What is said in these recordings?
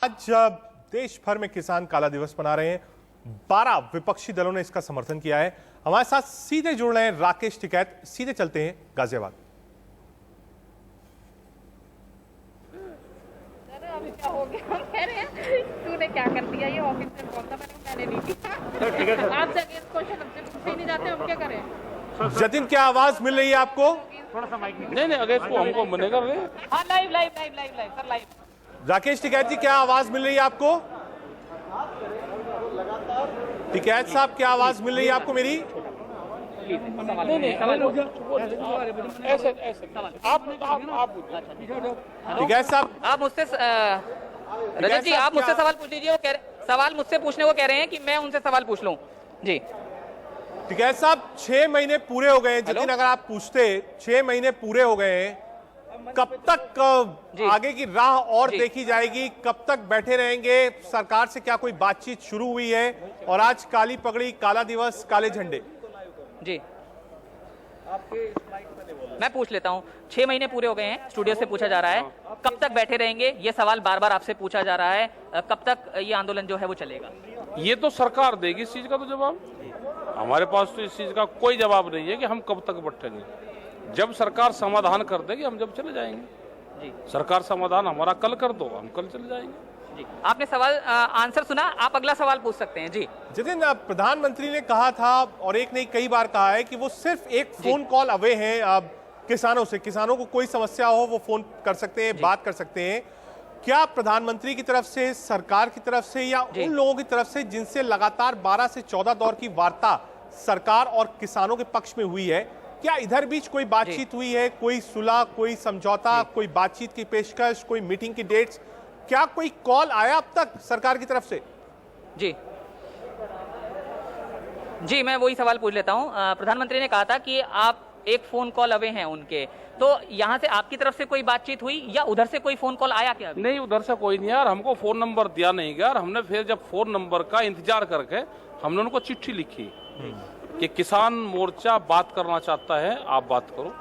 आज देश भर में किसान काला दिवस मना रहे हैं। 12 विपक्षी दलों ने इसका समर्थन किया है। हमारे साथ सीधे जुड़ रहे हैं राकेश टिकैत। सीधे चलते हैं गाजियाबाद। अभी क्या हो गया? हम कह रहे हैं तूने क्या कर दिया? ये ऑफिस में बोलता मैंने नहीं किया। आपसे अगेंस्ट क्वेश्चन हमसे पूछे ही नहीं जाते, हम क्या करें? जतिन, क्या आवाज मिल रही है आपको? थोड़ा सा माइक नहीं अगेंस्ट को हमको मने कर रहे हैं। हाँ, live sir, live. Rakesh Tikait ji, क्या आवाज मिल रही है आपको? टिकैत साहब, क्या आवाज मिल रही है आपको मेरी? ऐसे आप टिकैत साहब, आप मुझसे रजत जी, आप मुझसे सवाल पूछ लीजिए। वो कह रहे सवाल मुझसे पूछने को कह रहे हैं कि मैं उनसे सवाल पूछ लूं। जी टिकैत साहब, 6 महीने पूरे हो गए हैं। जतिन, अगर आप पूछते 6 महीने पूरे हो गए हैं, कब तक आगे की राह और देखी जाएगी? कब तक बैठे रहेंगे? सरकार से क्या कोई बातचीत शुरू हुई है? और आज काली पगड़ी, काला दिवस, काले झंडे। जी मैं पूछ लेता हूँ। 6 महीने पूरे हो गए हैं, स्टूडियो से पूछा जा रहा है कब तक बैठे रहेंगे? ये सवाल बार बार आपसे पूछा जा रहा है। कब तक ये आंदोलन जो है वो चलेगा? ये तो सरकार देगी इस चीज का तो जवाब। हमारे पास तो इस चीज का कोई जवाब नहीं है कि हम कब तक बैठेंगे। जब सरकार समाधान कर देगी हम जब चले जाएंगे। जी, सरकार समाधान हमारा कल कर दो, हम कल चले जाएंगे। जी, आपने सवाल आंसर सुना, आप अगला सवाल पूछ सकते हैं। जी जितिन, प्रधानमंत्री ने कहा था और एक नहीं कई बार कहा है कि वो सिर्फ एक फोन कॉल अवे हैं किसानों से। किसानों को कोई समस्या हो वो फोन कर सकते हैं, बात कर सकते हैं। क्या प्रधानमंत्री की तरफ से, सरकार की तरफ से या उन लोगों की तरफ से जिनसे लगातार 12 से 14 दौर की वार्ता सरकार और किसानों के पक्ष में हुई है, क्या इधर बीच कोई बातचीत हुई है? कोई सुलह, कोई समझौता, कोई बातचीत की पेशकश, कोई मीटिंग की डेट्स? क्या कोई कॉल आया अब तक सरकार की तरफ से? जी, मैं वही सवाल पूछ लेता हूं। प्रधानमंत्री ने कहा था कि आप एक फोन कॉल अवे हैं उनके, तो यहां से आपकी तरफ से कोई बातचीत हुई या उधर से कोई फोन कॉल आया क्या? नहीं, उधर से कोई नहीं यार। हमको फोन नंबर दिया नहीं गया। हमने फिर जब फोन नंबर का इंतजार करके हमने उनको चिट्ठी लिखी कि किसान मोर्चा बात करना चाहता है, आप बात करो।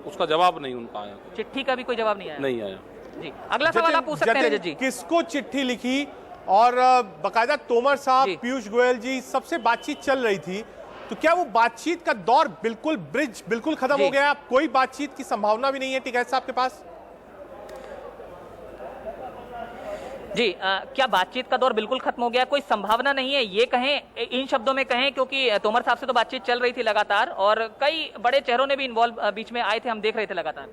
उसका जवाब नहीं उनका आया। चिट्ठी का भी कोई जवाब नहीं आया? नहीं आया। जी, अगला सवाल आप पूछ सकते हैं। जी, किसको चिट्ठी लिखी? और बकायदा तोमर साहब, पीयूष गोयल जी, सबसे बातचीत चल रही थी, तो क्या वो बातचीत का दौर ब्रिज बिल्कुल खत्म हो गया? कोई बातचीत की संभावना भी नहीं है टिकैत साहब के पास? जी, क्या बातचीत का दौर बिल्कुल खत्म हो गया? कोई संभावना नहीं है, ये कहें, इन शब्दों में कहें, क्योंकि तोमर साहब से तो बातचीत चल रही थी लगातार और कई बड़े चेहरों ने भी इन्वॉल्व बीच में आए थे, हम देख रहे थे लगातार।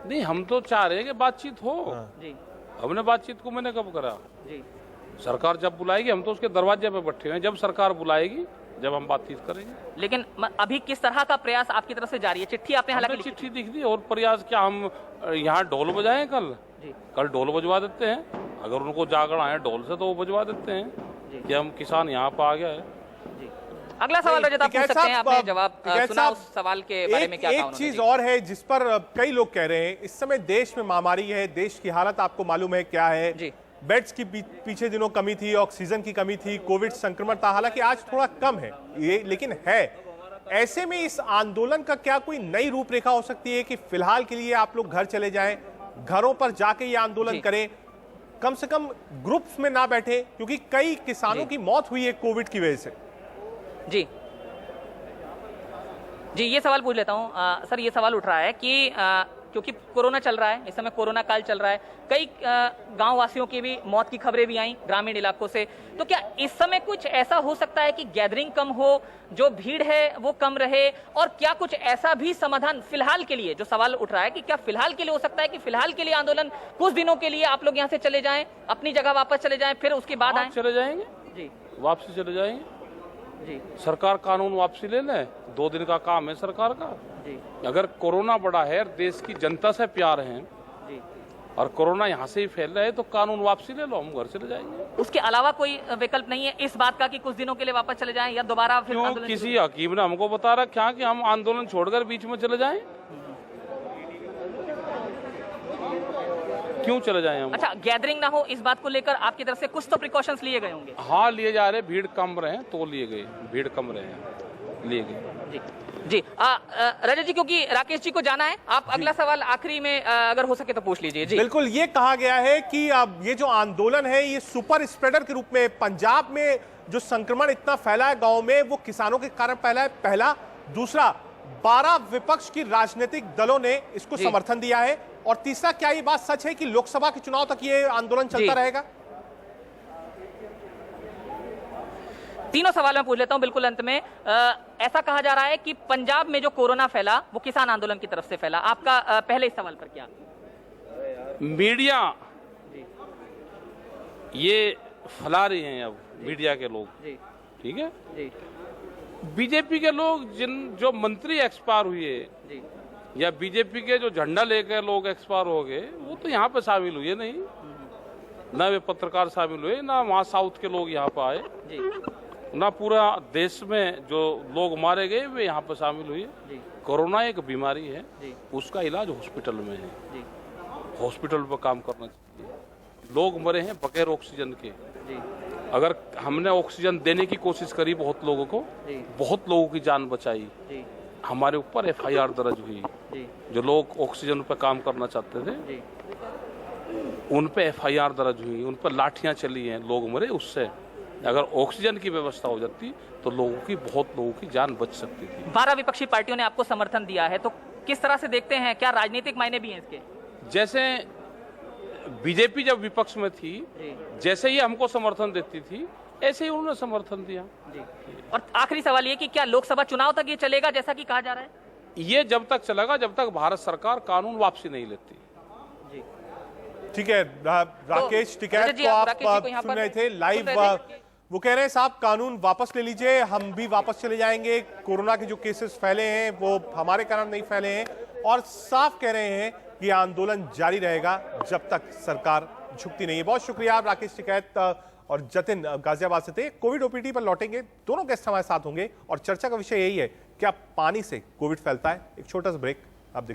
नहीं, हम तो चाह रहे हैं कि बातचीत हो। जी, हमने बातचीत को मैंने कब करा? जी, सरकार जब बुलाएगी हम तो उसके दरवाजे पे बैठे हैं। जब सरकार बुलाएगी जब हम बातचीत करेंगे। लेकिन अभी किस तरह का प्रयास आपकी तरफ से जारी है? चिट्ठी आपने हालांकि चिट्ठी लिख दी और प्रयास क्या, हम यहाँ ढोल बजाएं? कल ढोल बजवा देते हैं। अगर उनको जागरण है ढोल से तो वो बजवा देते हैं कि हम किसान यहाँ पर आ गया है। अगला सवाल रजत, आप पूछ सकते हैं। आपने जवाब सुना उस सवाल के बारे में? क्या एक चीज और है जिस पर कई लोग कह रहे हैं, इस समय देश में महामारी है, देश की हालत आपको मालूम है क्या है। जी, बेड्स की पीछे दिनों कमी थी, ऑक्सीजन की कमी थी, कोविड संक्रमण था। हालांकि आज थोड़ा कम है ये, लेकिन है। ऐसे में इस आंदोलन का क्या कोई नई रूपरेखा हो सकती है कि फिलहाल के लिए आप लोग घर चले जाएं, घरों पर जाके ये आंदोलन करें, कम से कम ग्रुप्स में ना बैठे, क्योंकि कई किसानों की मौत हुई है कोविड की वजह से? जी, ये सवाल पूछ लेता हूं। सर, ये सवाल उठ रहा है कि क्योंकि कोरोना चल रहा है, इस समय कोरोना काल चल रहा है, कई गांव वासियों की भी मौत की खबरें भी आई ग्रामीण इलाकों से, तो क्या इस समय कुछ ऐसा हो सकता है कि गैदरिंग कम हो, जो भीड़ है वो कम रहे? और क्या कुछ ऐसा भी समाधान फिलहाल के लिए, जो सवाल उठ रहा है कि क्या फिलहाल के लिए हो सकता है कि फिलहाल के लिए आंदोलन कुछ दिनों के लिए आप लोग यहाँ से चले जाएं, अपनी जगह वापस चले जाएं, फिर उसके बाद आए? चले जाएंगे जी, वापसी चले जाएंगे। जी, सरकार कानून वापसी ले ले, 2 दिन का काम है सरकार का। जी, अगर कोरोना बड़ा है, देश की जनता से प्यार है जी, और कोरोना यहाँ से ही फैल रहा है, तो कानून वापसी ले लो, हम घर चले जाएंगे। उसके अलावा कोई विकल्प नहीं है इस बात का कि कुछ दिनों के लिए वापस चले जाएं या दोबारा फिर क्यों? किसी हकीम ने हमको बता रखा कि हम आंदोलन छोड़कर बीच में चले जाएं? क्यों चले जाएं हम? अच्छा, गैदरिंग ना हो, इस बात को लेकर आपकी तरफ से कुछ तो प्रिकॉशंस लिए गए होंगे? हाँ, लिए जा रहे। भीड़ कम रहे तो लिए गए, भीड़ कम रहे लिए गए। जी। जी रजत जी, क्योंकि राकेश जी को जाना है, आप अगला सवाल आखिरी में अगर हो सके तो पूछ लीजिए। जी बिल्कुल, ये कहा गया है कि अब ये जो आंदोलन है ये सुपर स्प्रेडर के रूप में पंजाब में जो संक्रमण इतना फैला है गांव में, वो किसानों के कारण फैला है, पहला। दूसरा, 12 विपक्ष की राजनीतिक दलों ने इसको समर्थन दिया है। और तीसरा, क्या ये बात सच है कि लोकसभा के चुनाव तक ये आंदोलन चलता रहेगा? तीनों सवाल मैं पूछ लेता हूं बिल्कुल अंत में। ऐसा कहा जा रहा है कि पंजाब में जो कोरोना फैला वो किसान आंदोलन की तरफ से फैला, आपका पहले इस सवाल पर क्या? मीडिया ये फैला रही हैं अब मीडिया के लोग, ठीक है। बीजेपी के लोग जो मंत्री एक्सपायर हुए या बीजेपी के जो झंडा लेकर लोग एक्सपायर हो गए, वो तो यहाँ पे शामिल हुए नहीं, ना वे पत्रकार शामिल हुए, ना वहाँ साउथ के लोग यहाँ पे आए, ना पूरा देश में जो लोग मारे गए वे यहाँ पे शामिल हुए। कोरोना एक बीमारी है, उसका इलाज हॉस्पिटल में है, हॉस्पिटल पर काम करना चाहिए। लोग मरे हैं बगैर ऑक्सीजन के। अगर हमने ऑक्सीजन देने की कोशिश करी बहुत लोगों को, बहुत लोगों की जान बचाई, हमारे ऊपर एफआईआर दर्ज हुई। जो लोग ऑक्सीजन पर काम करना चाहते थे उन पे एफआईआर दर्ज हुई, उन पर लाठियां चली हैं, लोग मरे उससे। अगर ऑक्सीजन की व्यवस्था हो जाती तो बहुत लोगों की जान बच सकती थी। 12 विपक्षी पार्टियों ने आपको समर्थन दिया है, तो किस तरह से देखते हैं, क्या राजनीतिक मायने भी हैं इसके? जैसे बीजेपी जब विपक्ष में थी, जैसे ही हमको समर्थन देती थी, ऐसे ही उन्होंने समर्थन दिया। और आखिरी सवाल ये कि क्या लोकसभा चुनाव तक ये चलेगा जैसा कि कहा जा रहा है? ये जब तक चलेगा जब तक भारत सरकार कानून वापसी नहीं लेती। ठीक है, राकेश टिकैत को आप सुन रहे थे लाइव। वो कह रहे हैं साहब कानून वापस ले लीजिए, हम भी वापस चले जाएंगे, कोरोना के जो केसेस फैले हैं वो हमारे कारण नहीं फैले हैं। और साफ कह रहे हैं कि आंदोलन जारी रहेगा जब तक सरकार झुकती नहीं है। बहुत शुक्रिया राकेश टिकैत और जतिन गाजियाबाद से थे। कोविड ओपीडी पर लौटेंगे, दोनों गेस्ट हमारे साथ होंगे और चर्चा का विषय यही है, क्या पानी से कोविड फैलता है? एक छोटा सा ब्रेक, आप देखते हैं।